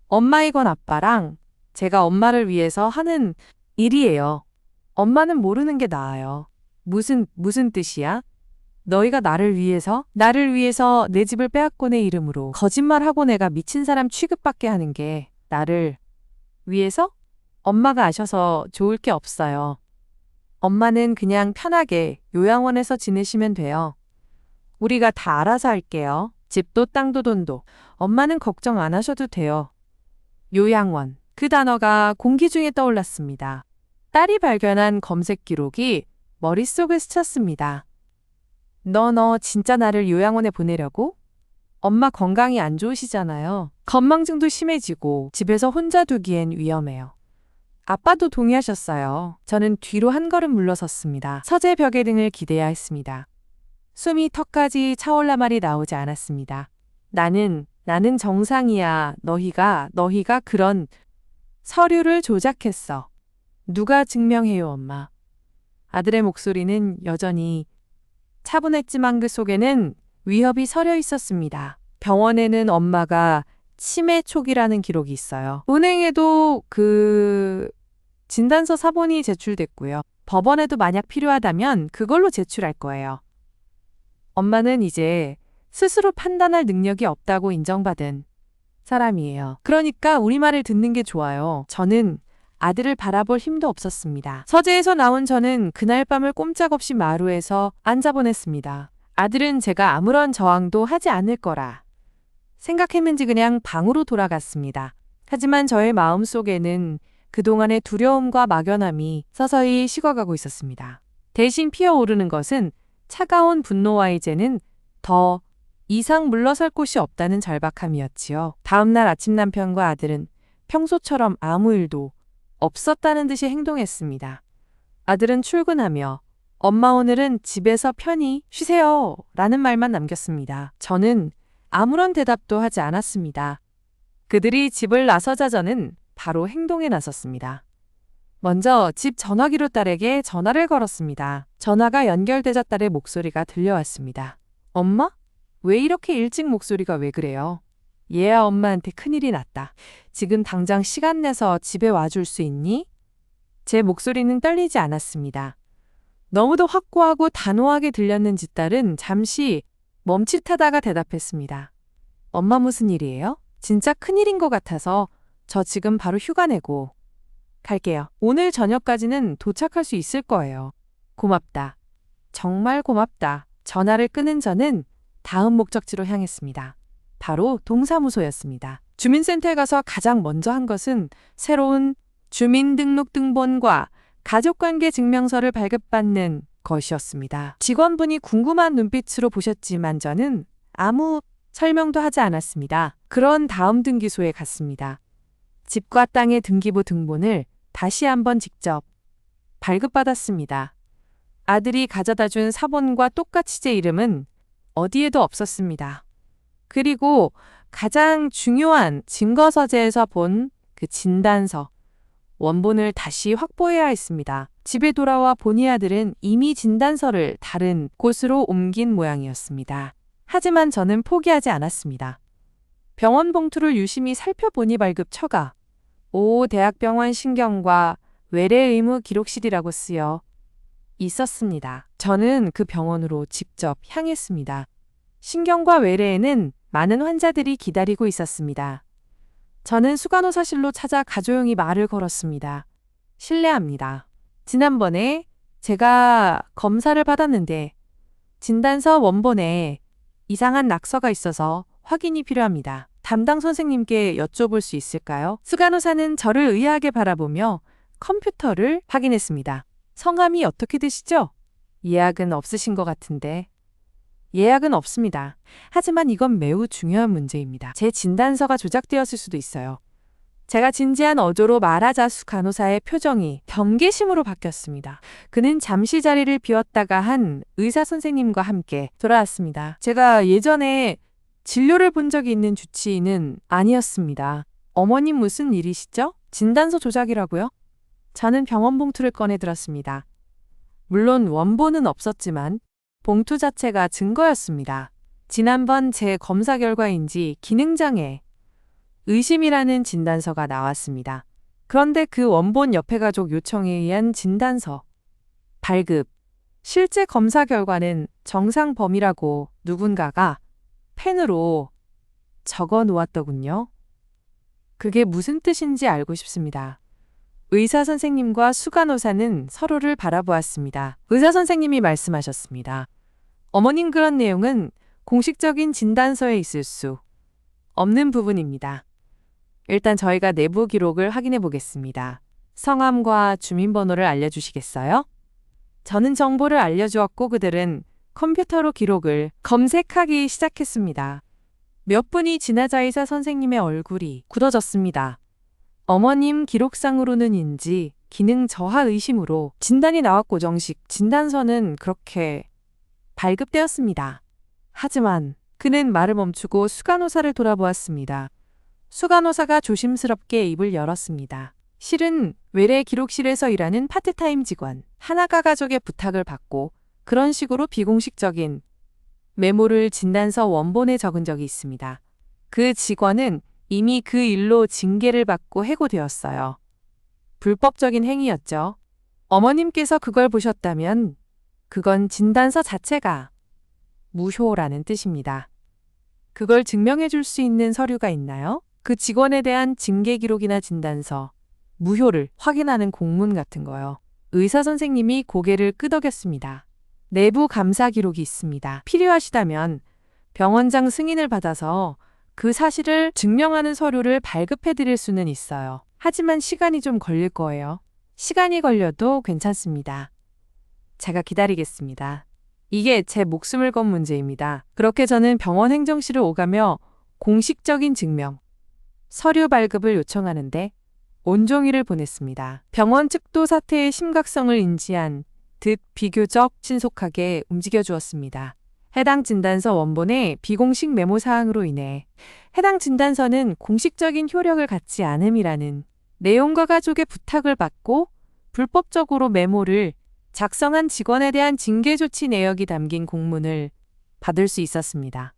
엄마이건 아빠랑 제가 엄마를 위해서 하는 일이에요. 엄마는 모르는 게 나아요. 무슨 뜻이야? 너희가 나를 위해서 내 집을 빼앗고 내 이름으로 거짓말하고 내가 미친 사람 취급받게 하는 게 나를 위해서? 엄마가 아셔서 좋을 게 없어요. 엄마는 그냥 편하게 요양원에서 지내시면 돼요. 우리가 다 알아서 할게요. 집도 땅도 돈도. 엄마는 걱정 안 하셔도 돼요. 요양원. 그 단어가 공기 중에 떠올랐습니다. 딸이 발견한 검색 기록이 머릿속을 스쳤습니다. 너 진짜 나를 요양원에 보내려고? 엄마 건강이 안 좋으시잖아요. 건망증도 심해지고 집에서 혼자 두기엔 위험해요. 아빠도 동의하셨어요. 저는 뒤로 한 걸음 물러섰습니다. 서재 벽에 등을 기대야 했습니다. 숨이 턱까지 차올라 말이 나오지 않았습니다. 나는 정상이야. 너희가 그런 서류를 조작했어. 누가 증명해요, 엄마? 아들의 목소리는 여전히 차분했지만 그 속에는 위협이 서려 있었습니다. 병원에는 엄마가 치매 초기라는 기록이 있어요. 은행에도 진단서 사본이 제출됐고요. 법원에도 만약 필요하다면 그걸로 제출할 거예요. 엄마는 이제 스스로 판단할 능력이 없다고 인정받은 사람이에요. 그러니까 우리 말을 듣는 게 좋아요. 저는 아들을 바라볼 힘도 없었습니다. 서재에서 나온 저는 그날 밤을 꼼짝없이 마루에서 앉아보냈습니다. 아들은 제가 아무런 저항도 하지 않을 거라 생각했는지 그냥 방으로 돌아갔습니다. 하지만 저의 마음속에는 그동안의 두려움과 막연함이 서서히 식어가고 있었습니다. 대신 피어오르는 것은 차가운 분노와 이제는 더 이상 물러설 곳이 없다는 절박함이었지요. 다음 날 아침 남편과 아들은 평소처럼 아무 일도 없었다는 듯이 행동했습니다. 아들은 출근하며 엄마 오늘은 집에서 편히 쉬세요 라는 말만 남겼습니다. 저는 아무런 대답도 하지 않았습니다. 그들이 집을 나서자 저는 바로 행동에 나섰습니다. 먼저 집 전화기로 딸에게 전화를 걸었습니다. 전화가 연결되자 딸의 목소리가 들려왔습니다. 엄마? 왜 이렇게 일찍 목소리가 왜 그래요? 얘야 엄마한테 큰일이 났다. 지금 당장 시간 내서 집에 와줄 수 있니? 제 목소리는 떨리지 않았습니다. 너무도 확고하고 단호하게 들렸는지 딸은 잠시 멈칫하다가 대답했습니다. 엄마 무슨 일이에요? 진짜 큰일인 것 같아서 저 지금 바로 휴가 내고 갈게요. 오늘 저녁까지는 도착할 수 있을 거예요. 고맙다. 정말 고맙다. 전화를 끊은 저는 다음 목적지로 향했습니다. 바로 동사무소였습니다. 주민센터에 가서 가장 먼저 한 것은 새로운 주민등록등본과 가족관계 증명서를 발급받는 것이었습니다. 직원분이 궁금한 눈빛으로 보셨지만 저는 아무 설명도 하지 않았습니다. 그런 다음 등기소에 갔습니다. 집과 땅의 등기부 등본을 다시 한번 직접 발급받았습니다. 아들이 가져다 준 사본과 똑같이 제 이름은 어디에도 없었습니다. 그리고 가장 중요한 증거서재에서 본 그 진단서, 원본을 다시 확보해야 했습니다. 집에 돌아와 보니 아들은 이미 진단서를 다른 곳으로 옮긴 모양이었습니다. 하지만 저는 포기하지 않았습니다. 병원 봉투를 유심히 살펴보니 발급처가 대학병원 신경과 외래 의무 기록실이라고 쓰여 있었습니다. 저는 그 병원으로 직접 향했습니다. 신경과 외래에는 많은 환자들이 기다리고 있었습니다. 저는 수간호사실로 찾아 가조용히 말을 걸었습니다. 신뢰합니다. 지난번에 제가 검사를 받았는데 진단서 원본에 이상한 낙서가 있어서 확인이 필요합니다. 담당 선생님께 여쭤볼 수 있을까요? 수간호사는 저를 의아하게 바라보며 컴퓨터를 확인했습니다. 성함이 어떻게 되시죠? 예약은 없으신 것 같은데. 예약은 없습니다. 하지만 이건 매우 중요한 문제입니다. 제 진단서가 조작되었을 수도 있어요. 제가 진지한 어조로 말하자 수간호사의 표정이 경계심으로 바뀌었습니다. 그는 잠시 자리를 비웠다가 한 의사 선생님과 함께 돌아왔습니다. 제가 예전에 진료를 본 적이 있는 주치의는 아니었습니다. 어머님 무슨 일이시죠? 진단서 조작이라고요? 저는 병원 봉투를 꺼내 들었습니다. 물론 원본은 없었지만 봉투 자체가 증거였습니다. 지난번 제 검사 결과인지 기능장애, 의심이라는 진단서가 나왔습니다. 그런데 그 원본 옆에 가족 요청에 의한 진단서, 발급, 실제 검사 결과는 정상 범위라고 누군가가 펜으로 적어 놓았더군요. 그게 무슨 뜻인지 알고 싶습니다. 의사 선생님과 수간호사는 서로를 바라보았습니다. 의사 선생님이 말씀하셨습니다. 어머님 그런 내용은 공식적인 진단서에 있을 수 없는 부분입니다. 일단 저희가 내부 기록을 확인해 보겠습니다. 성함과 주민번호를 알려주시겠어요? 저는 정보를 알려주었고 그들은 컴퓨터로 기록을 검색하기 시작했습니다. 몇 분이 지나자 의사 선생님의 얼굴이 굳어졌습니다. 어머님 기록상으로는인지 기능 저하 의심으로 진단이 나왔고 정식 진단서는 그렇게 발급되었습니다. 하지만 그는 말을 멈추고 수간호사를 돌아보았습니다. 수간호사가 조심스럽게 입을 열었습니다. 실은 외래 기록실에서 일하는 파트타임 직원 하나가 가족의 부탁을 받고 그런 식으로 비공식적인 메모를 진단서 원본에 적은 적이 있습니다. 그 직원은 이미 그 일로 징계를 받고 해고되었어요. 불법적인 행위였죠. 어머님께서 그걸 보셨다면 그건 진단서 자체가 무효라는 뜻입니다. 그걸 증명해 줄 수 있는 서류가 있나요? 그 직원에 대한 징계 기록이나 진단서, 무효를 확인하는 공문 같은 거요. 의사 선생님이 고개를 끄덕였습니다. 내부 감사 기록이 있습니다. 필요하시다면 병원장 승인을 받아서 그 사실을 증명하는 서류를 발급해 드릴 수는 있어요. 하지만 시간이 좀 걸릴 거예요. 시간이 걸려도 괜찮습니다. 제가 기다리겠습니다. 이게 제 목숨을 건 문제입니다. 그렇게 저는 병원 행정실을 오가며 공식적인 증명, 서류 발급을 요청하는데 온종일을 보냈습니다. 병원 측도 사태의 심각성을 인지한 듯 비교적 신속하게 움직여 주었습니다. 해당 진단서 원본의 비공식 메모 사항으로 인해 해당 진단서는 공식적인 효력을 갖지 않음이라는 내용과 가족의 부탁을 받고 불법적으로 메모를 작성한 직원에 대한 징계 조치 내역이 담긴 공문을 받을 수 있었습니다.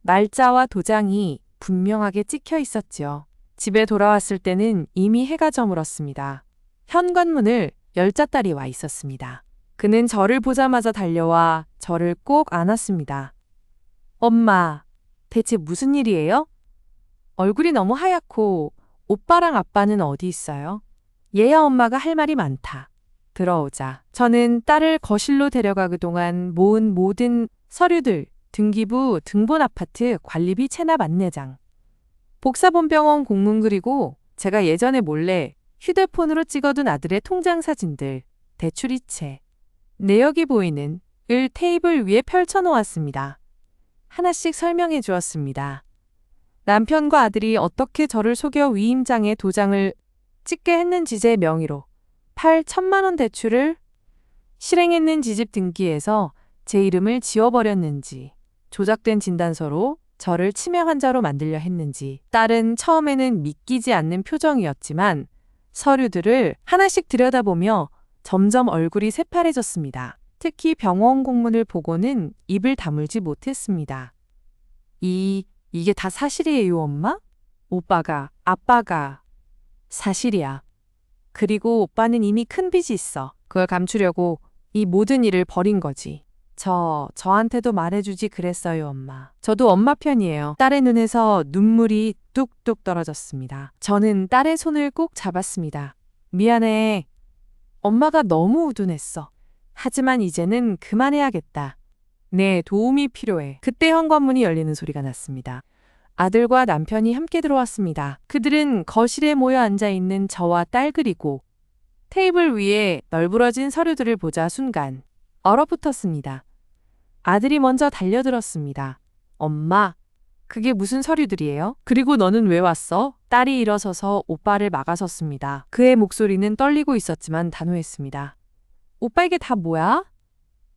날짜와 도장이 분명하게 찍혀 있었죠. 집에 돌아왔을 때는 이미 해가 저물었습니다. 현관문을 열자 딸이 와 있었습니다. 그는 저를 보자마자 달려와 저를 꼭 안았습니다. 엄마, 대체 무슨 일이에요? 얼굴이 너무 하얗고 오빠랑 아빠는 어디 있어요? 얘야 엄마가 할 말이 많다. 들어오자. 저는 딸을 거실로 데려가 그동안 모은 모든 서류들, 등기부, 등본 아파트, 관리비 체납 안내장, 복사본병원 공문 그리고 제가 예전에 몰래 휴대폰으로 찍어둔 아들의 통장 사진들, 대출이체, 내역이 보이는 을 테이블 위에 펼쳐놓았습니다. 하나씩 설명해 주었습니다. 남편과 아들이 어떻게 저를 속여 위임장에 도장을 찍게 했는지 제 명의로 8천만 원 대출을 실행했는지 집 등기에서 제 이름을 지워버렸는지 조작된 진단서로 저를 치매 환자로 만들려 했는지 딸은 처음에는 믿기지 않는 표정이었지만 서류들을 하나씩 들여다보며 점점 얼굴이 새파래졌습니다. 특히 병원 공문을 보고는 입을 다물지 못했습니다. 이게 다 사실이에요, 엄마? 아빠가 사실이야. 그리고 오빠는 이미 큰 빚이 있어. 그걸 감추려고 이 모든 일을 벌인 거지. 저한테도 말해주지 그랬어요, 엄마. 저도 엄마 편이에요. 딸의 눈에서 눈물이 뚝뚝 떨어졌습니다. 저는 딸의 손을 꼭 잡았습니다. 미안해. 엄마가 너무 우둔했어. 하지만 이제는 그만해야겠다. 네, 도움이 필요해. 그때 현관문이 열리는 소리가 났습니다. 아들과 남편이 함께 들어왔습니다. 그들은 거실에 모여 앉아 있는 저와 딸 그리고 테이블 위에 널브러진 서류들을 보자 순간 얼어붙었습니다. 아들이 먼저 달려들었습니다. 엄마, 그게 무슨 서류들이에요? 그리고 너는 왜 왔어? 딸이 일어서서 오빠를 막아섰습니다. 그의 목소리는 떨리고 있었지만 단호했습니다. 오빠 이게 다 뭐야?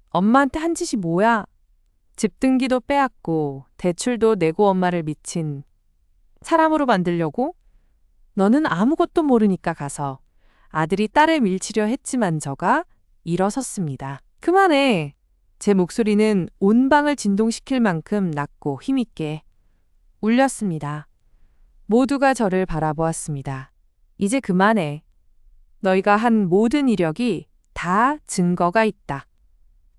엄마한테 한 짓이 뭐야? 집 등기도 빼앗고 대출도 내고 엄마를 미친 사람으로 만들려고? 너는 아무것도 모르니까 가서. 아들이 딸을 밀치려 했지만 저가 일어섰습니다. 그만해. 제 목소리는 온 방을 진동시킬 만큼 낮고 힘있게 울렸습니다. 모두가 저를 바라보았습니다. 이제 그만해. 너희가 한 모든 이력이 다 증거가 있다.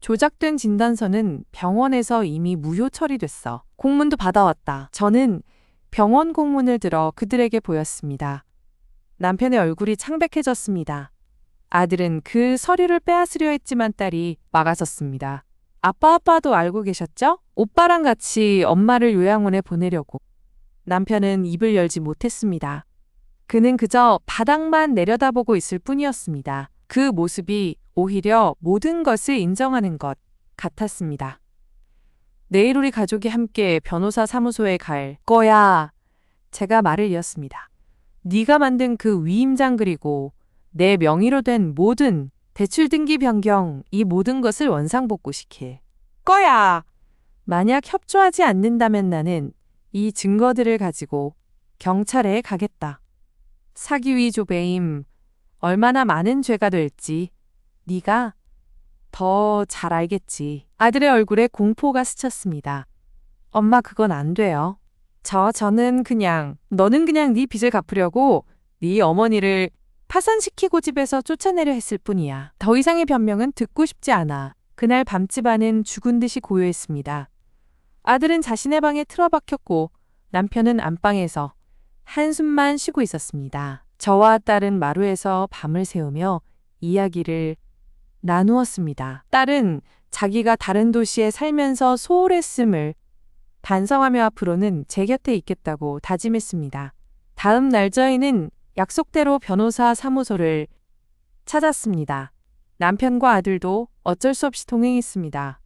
조작된 진단서는 병원에서 이미 무효 처리됐어. 공문도 받아왔다. 저는 병원 공문을 들어 그들에게 보였습니다. 남편의 얼굴이 창백해졌습니다. 아들은 그 서류를 빼앗으려 했지만 딸이 막아섰습니다. 아빠도 알고 계셨죠? 오빠랑 같이 엄마를 요양원에 보내려고. 남편은 입을 열지 못했습니다. 그는 그저 바닥만 내려다보고 있을 뿐이었습니다. 그 모습이 오히려 모든 것을 인정하는 것 같았습니다. 내일 우리 가족이 함께 변호사 사무소에 갈 거야. 제가 말을 이었습니다. 네가 만든 그 위임장 그리고 내 명의로 된 모든 대출 등기 변경, 이 모든 것을 원상복구시킬 거야. 만약 협조하지 않는다면 나는 이 증거들을 가지고 경찰에 가겠다. 사기 위조 배임, 얼마나 많은 죄가 될지 네가 더 잘 알겠지. 아들의 얼굴에 공포가 스쳤습니다. 엄마 그건 안 돼요. 너는 그냥 네 빚을 갚으려고 네 어머니를 파산시키고 집에서 쫓아내려 했을 뿐이야. 더 이상의 변명은 듣고 싶지 않아. 그날 밤집안은 죽은 듯이 고요했습니다. 아들은 자신의 방에 틀어박혔고 남편은 안방에서 한숨만 쉬고 있었습니다. 저와 딸은 마루에서 밤을 새우며 이야기를 나누었습니다. 딸은 자기가 다른 도시에 살면서 소홀했음을 반성하며 앞으로는 제 곁에 있겠다고 다짐했습니다. 다음 날 저희는 약속대로 변호사 사무소를 찾았습니다. 남편과 아들도 어쩔 수 없이 동행했습니다.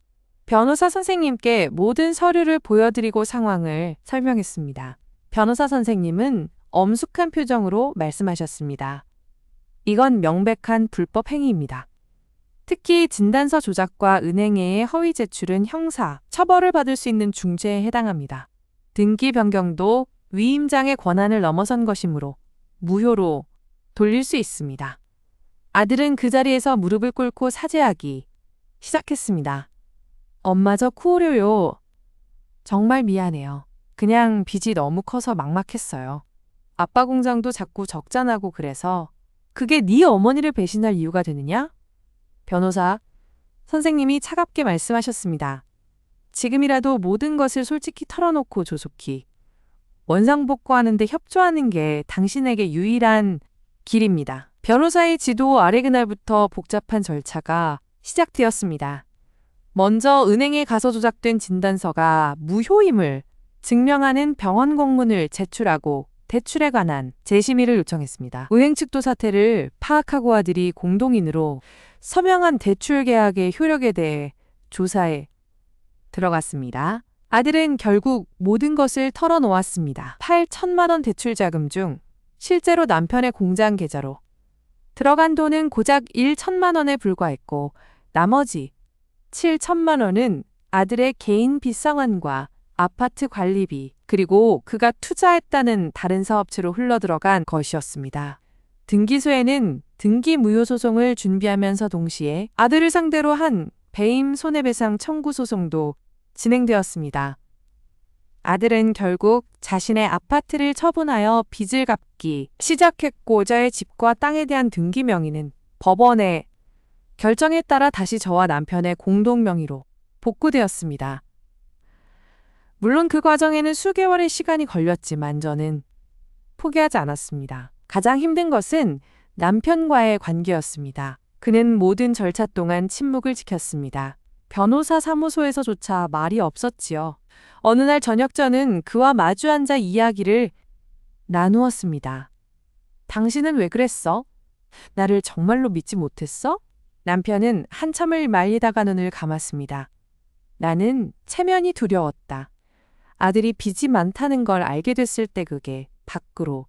변호사 선생님께 모든 서류를 보여드리고 상황을 설명했습니다. 변호사 선생님은 엄숙한 표정으로 말씀하셨습니다. 이건 명백한 불법 행위입니다. 특히 진단서 조작과 은행의 허위 제출은 형사 처벌을 받을 수 있는 중죄에 해당합니다. 등기 변경도 위임장의 권한을 넘어선 것이므로 무효로 돌릴 수 있습니다. 아들은 그 자리에서 무릎을 꿇고 사죄하기 시작했습니다. 엄마 저 쿠오려요. 정말 미안해요. 그냥 빚이 너무 커서 막막했어요. 아빠 공장도 자꾸 적자나고 그래서 그게 네 어머니를 배신할 이유가 되느냐? 변호사 선생님이 차갑게 말씀하셨습니다. 지금이라도 모든 것을 솔직히 털어놓고 조속히 원상복구하는데 협조하는 게 당신에게 유일한 길입니다. 변호사의 지도 아래 그날부터 복잡한 절차가 시작되었습니다. 먼저 은행에 가서 조작된 진단서가 무효임을 증명하는 병원 공문을 제출하고 대출에 관한 재심의를 요청했습니다. 은행 측도 사태를 파악하고 아들이 공동인으로 서명한 대출 계약의 효력에 대해 조사에 들어갔습니다. 아들은 결국 모든 것을 털어놓았습니다. 8천만 원 대출 자금 중 실제로 남편의 공장 계좌로 들어간 돈은 고작 1천만 원에 불과했고 나머지 7천만 원은 아들의 개인 빚상환과 아파트 관리비 그리고 그가 투자했다는 다른 사업체로 흘러들어간 것이었습니다. 등기소에는 등기 무효 소송을 준비하면서 동시에 아들을 상대로 한 배임 손해배상 청구 소송도 진행되었습니다. 아들은 결국 자신의 아파트를 처분하여 빚을 갚기 시작했고 저의 집과 땅에 대한 등기 명의는 법원의 결정에 따라 다시 저와 남편의 공동 명의로 복구되었습니다. 물론 그 과정에는 수개월의 시간이 걸렸지만 저는 포기하지 않았습니다. 가장 힘든 것은 남편과의 관계였습니다. 그는 모든 절차 동안 침묵을 지켰습니다. 변호사 사무소에서조차 말이 없었지요. 어느 날 저녁 저는 그와 마주 앉아 이야기를 나누었습니다. 당신은 왜 그랬어? 나를 정말로 믿지 못했어? 남편은 한참을 말리다가 눈을 감았습니다. 나는 체면이 두려웠다. 아들이 빚이 많다는 걸 알게 됐을 때 그게 밖으로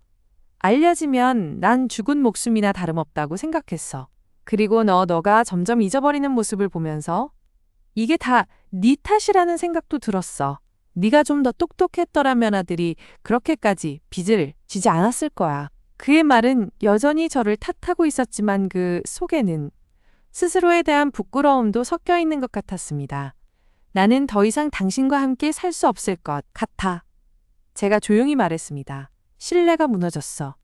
알려지면 난 죽은 목숨이나 다름없다고 생각했어. 그리고 너가 점점 잊어버리는 모습을 보면서 이게 다 네 탓이라는 생각도 들었어. 네가 좀 더 똑똑했더라면 아들이 그렇게까지 빚을 지지 않았을 거야. 그의 말은 여전히 저를 탓하고 있었지만 그 속에는 스스로에 대한 부끄러움도 섞여 있는 것 같았습니다. 나는 더 이상 당신과 함께 살 수 없을 것 같아. 제가 조용히 말했습니다. 신뢰가 무너졌어.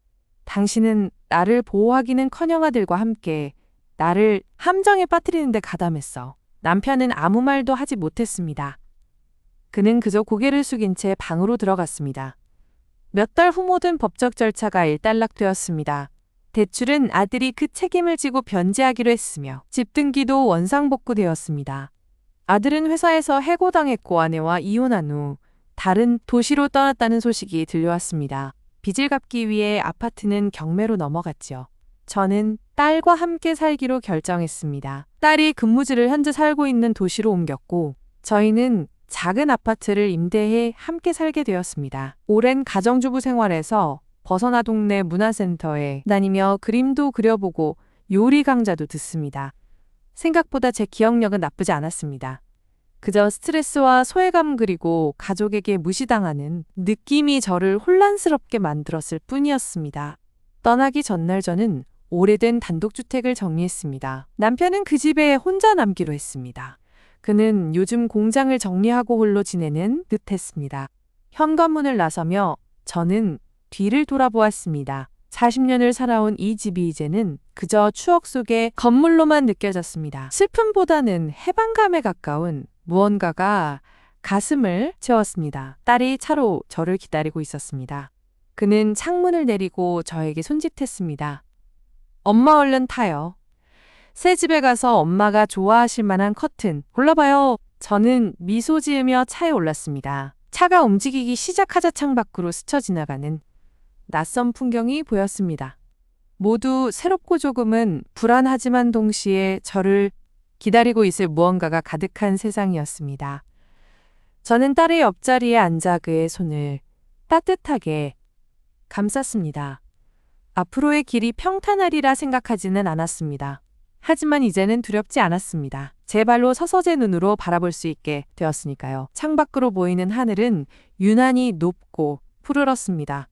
당신은 나를 보호하기는커녕 아들과 함께 나를 함정에 빠뜨리는 데 가담했어. 남편은 아무 말도 하지 못했습니다. 그는 그저 고개를 숙인 채 방으로 들어갔습니다. 몇 달 후 모든 법적 절차가 일단락되었습니다. 대출은 아들이 그 책임을 지고 변제하기로 했으며 집 등기도 원상복구되었습니다. 아들은 회사에서 해고당했고 아내와 이혼한 후 다른 도시로 떠났다는 소식이 들려왔습니다. 빚을 갚기 위해 아파트는 경매로 넘어갔지요. 저는 딸과 함께 살기로 결정했습니다. 딸이 근무지를 현재 살고 있는 도시로 옮겼고 저희는 작은 아파트를 임대해 함께 살게 되었습니다. 오랜 가정주부 생활에서 벗어나 동네 문화센터에 다니며 그림도 그려보고 요리 강좌도 듣습니다. 생각보다 제 기억력은 나쁘지 않았습니다. 그저 스트레스와 소외감 그리고 가족에게 무시당하는 느낌이 저를 혼란스럽게 만들었을 뿐이었습니다. 떠나기 전날 저는 오래된 단독주택을 정리했습니다. 남편은 그 집에 혼자 남기로 했습니다. 그는 요즘 공장을 정리하고 홀로 지내는 듯했습니다. 현관문을 나서며 저는 뒤를 돌아보았습니다. 40년을 살아온 이 집이 이제는 그저 추억 속의 건물로만 느껴졌습니다. 슬픔보다는 해방감에 가까운 무언가가 가슴을 채웠습니다. 딸이 차로 저를 기다리고 있었습니다. 그는 창문을 내리고 저에게 손짓했습니다. 엄마 얼른 타요. 새 집에 가서 엄마가 좋아하실 만한 커튼 골라봐요. 저는 미소 지으며 차에 올랐습니다. 차가 움직이기 시작하자 창밖으로 스쳐 지나가는 낯선 풍경이 보였습니다. 모두 새롭고 조금은 불안하지만 동시에 저를 기다리고 있을 무언가가 가득한 세상이었습니다. 저는 딸의 옆자리에 앉아 그의 손을 따뜻하게 감쌌습니다. 앞으로의 길이 평탄하리라 생각하지는 않았습니다. 하지만 이제는 두렵지 않았습니다. 제 발로 서서 제 눈으로 바라볼 수 있게 되었으니까요. 창밖으로 보이는 하늘은 유난히 높고 푸르렀습니다.